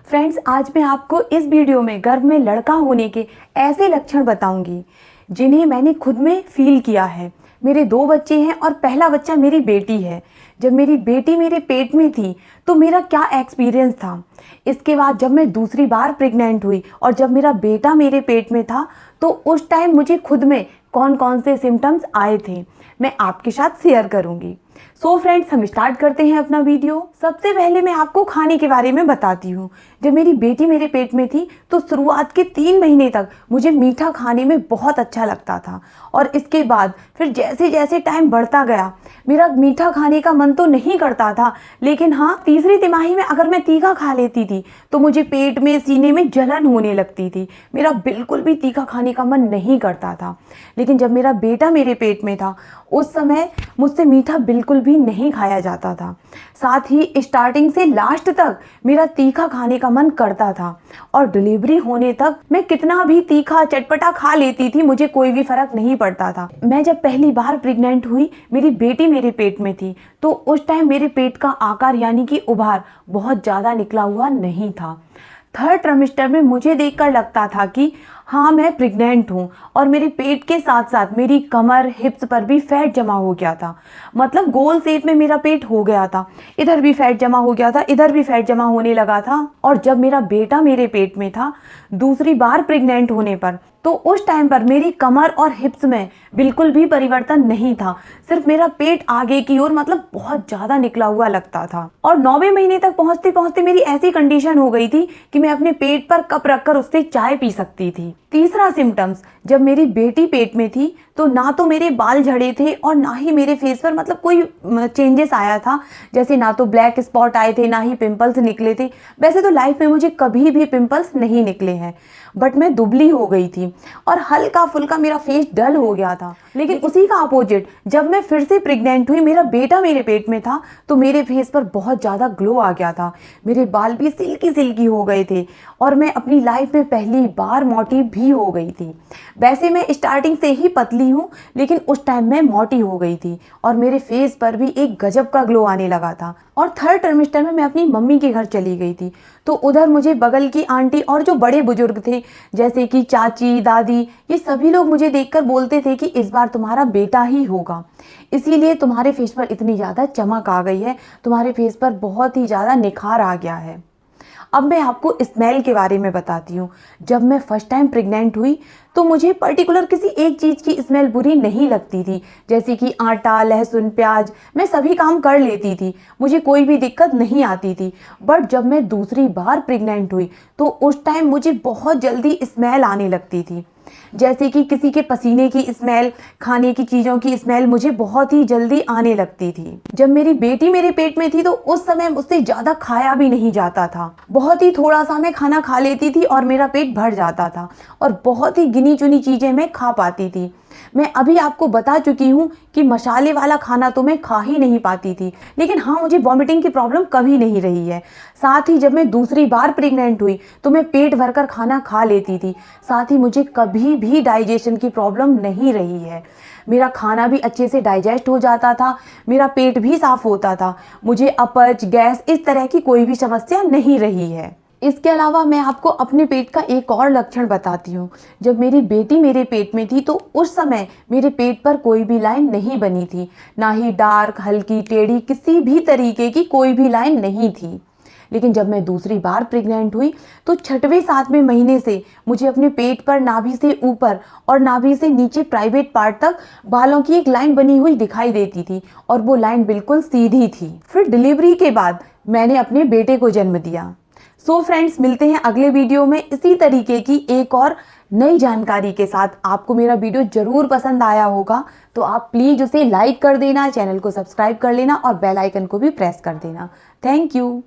Friends, आज मैं आपको इस वीडियो में गर्भ में लड़का होने के ऐसे लक्षण बताऊंगी जिन्हें मैंने खुद में फील किया है। मेरे 2 बच्चे हैं और पहला बच्चा मेरी बेटी है। जब मेरी बेटी मेरे पेट में थी तो मेरा क्या एक्सपीरियंस था। इसके बाद जब मैं दूसरी बार प्रेग्नेंट हुई और जब मेरा बेटा मेरे पेट में था तो उस टाइम मुझे खुद में कौन कौन से सिम्टम्स आए थे मैं आपके साथ शेयर करूंगी। सो फ्रेंड्स, हम स्टार्ट करते हैं अपना वीडियो। सबसे पहले मैं आपको खाने के बारे में बताती हूँ। जब मेरी बेटी मेरे पेट में थी तो शुरुआत के 3 महीने तक मुझे मीठा खाने में बहुत अच्छा लगता था और इसके बाद फिर जैसे जैसे टाइम बढ़ता गया मेरा मीठा खाने का मन तो नहीं करता था, लेकिन हाँ, तीसरी तिमाही में अगर मैं तीखा खा लेती थी तो मुझे पेट में सीने में जलन होने लगती थी। मेरा बिल्कुल भी तीखा खाने का मन नहीं करता था। लेकिन जब मेरा बेटा मेरे पेट में था उस समय मुझसे मीठा बिल्कुल भी नहीं खाया जाता था। साथ ही स्टार्टिंग से लास्ट तक मेरा तीखा खाने का मन करता था और डिलीवरी होने तक मैं कितना भी तीखा चटपटा खा लेती थी, मुझे कोई भी फर्क नहीं पड़ता था। मैं जब पहली बार प्रेग्नेंट हुई, मेरी बेटी मेरे पेट में थी तो उस टाइम मेरे पेट का आकार यानी कि उभार बहुत ज़्यादा निकला हुआ नहीं था। 3rd ट्राइमेस्टर में मुझे देखकर लगता था कि हाँ, मैं प्रेग्नेंट हूँ और मेरे पेट के साथ साथ मेरी कमर हिप्स पर भी फैट जमा हो गया था। मतलब गोल शेप में मेरा पेट हो गया था, इधर भी फैट जमा हो गया था, इधर भी फैट जमा होने लगा था। और जब मेरा बेटा मेरे पेट में था दूसरी बार प्रेग्नेंट होने पर तो उस टाइम पर मेरी कमर और हिप्स में बिल्कुल भी परिवर्तन नहीं था, सिर्फ मेरा पेट आगे की ओर मतलब बहुत ज़्यादा निकला हुआ लगता था। और 9वें महीने तक पहुँचते पहुँचते मेरी ऐसी कंडीशन हो गई थी कि मैं अपने पेट पर कप रखकर उससे चाय पी सकती थी। तीसरा सिम्टम्स, जब मेरी बेटी पेट में थी तो ना तो मेरे बाल झड़े थे और ना ही मेरे फेस पर मतलब कोई चेंजेस आया था, जैसे ना तो ब्लैक स्पॉट आए थे ना ही पिंपल्स निकले थे। वैसे तो लाइफ में मुझे कभी भी पिंपल्स नहीं निकले हैं, बट मैं दुबली हो गई थी और हल्का फुल्का मेरा फेस डल हो गया था। लेकिन उसी का अपोजिट जब मैं फिर से प्रेग्नेंट हुई, मेरा बेटा मेरे पेट में था तो मेरे फेस पर बहुत ज़्यादा ग्लो आ गया था। मेरे बाल भी सिल्की सिल्की हो गए थे और मैं अपनी लाइफ में पहली बार मोटी भी हो गई थी। वैसे मैं स्टार्टिंग से ही पतली हूँ, लेकिन उस टाइम मैं मोटी हो गई थी और मेरे फेस पर भी एक गजब का ग्लो आने लगा था। और 3rd ट्राइमेस्टर में मैं अपनी मम्मी के घर चली गई थी तो उधर मुझे बगल की आंटी और जो बड़े बुजुर्ग थे जैसे कि चाची दादी, ये सभी लोग मुझे देखकर बोलते थे कि इस बार तुम्हारा बेटा ही होगा, इसीलिए तुम्हारे फेस पर इतनी ज़्यादा चमक आ गई है, तुम्हारे फेस पर बहुत ही ज़्यादा निखार आ गया है। अब मैं आपको स्मेल के बारे में बताती हूँ। जब मैं फर्स्ट टाइम प्रेग्नेंट हुई तो मुझे पर्टिकुलर किसी एक चीज़ की स्मेल बुरी नहीं लगती थी, जैसे कि आटा, लहसुन, प्याज, मैं सभी काम कर लेती थी, मुझे कोई भी दिक्कत नहीं आती थी। बट जब मैं दूसरी बार प्रेग्नेंट हुई तो उस टाइम मुझे बहुत जल्दी स्मेल आने लगती थी, जैसे कि किसी के पसीने की स्मेल, खाने की चीज़ों की स्मेल मुझे बहुत ही जल्दी आने लगती थी। जब मेरी बेटी मेरे पेट में थी तो उस समय मुझसे ज़्यादा खाया भी नहीं जाता था, बहुत ही थोड़ा सा मैं खाना खा लेती थी और मेरा पेट भर जाता था और बहुत ही गिनी चुनी चीज़ें मैं खा पाती थी। मैं अभी आपको बता चुकी हूँ कि मसाले वाला खाना तो मैं खा ही नहीं पाती थी, लेकिन हाँ, मुझे वॉमिटिंग की प्रॉब्लम कभी नहीं रही है। साथ ही जब मैं दूसरी बार प्रेग्नेंट हुई तो मैं पेट भरकर खाना खा लेती थी, साथ ही मुझे कभी भी डाइजेशन की प्रॉब्लम नहीं रही है। मेरा खाना भी अच्छे से डाइजेस्ट हो जाता था, मेरा पेट भी साफ होता था, मुझे अपच, गैस इस तरह की कोई भी समस्या नहीं रही है। इसके अलावा मैं आपको अपने पेट का एक और लक्षण बताती हूँ। जब मेरी बेटी मेरे पेट में थी तो उस समय मेरे पेट पर कोई भी लाइन नहीं बनी थी, ना ही डार्क, हल्की, टेढ़ी किसी भी तरीके की कोई भी लाइन नहीं थी। लेकिन जब मैं दूसरी बार प्रेग्नेंट हुई तो 6वें 7वें महीने से मुझे अपने पेट पर नाभि से ऊपर और नाभि से नीचे प्राइवेट पार्ट तक बालों की एक लाइन बनी हुई दिखाई देती थी और वो लाइन बिल्कुल सीधी थी। फिर डिलीवरी के बाद मैंने अपने बेटे को जन्म दिया। सो फ्रेंड्स, मिलते हैं अगले वीडियो में इसी तरीके की एक और नई जानकारी के साथ। आपको मेरा वीडियो जरूर पसंद आया होगा तो आप प्लीज़ उसे लाइक कर देना, चैनल को सब्सक्राइब कर लेना और बेल आइकन को भी प्रेस कर देना। Thank you.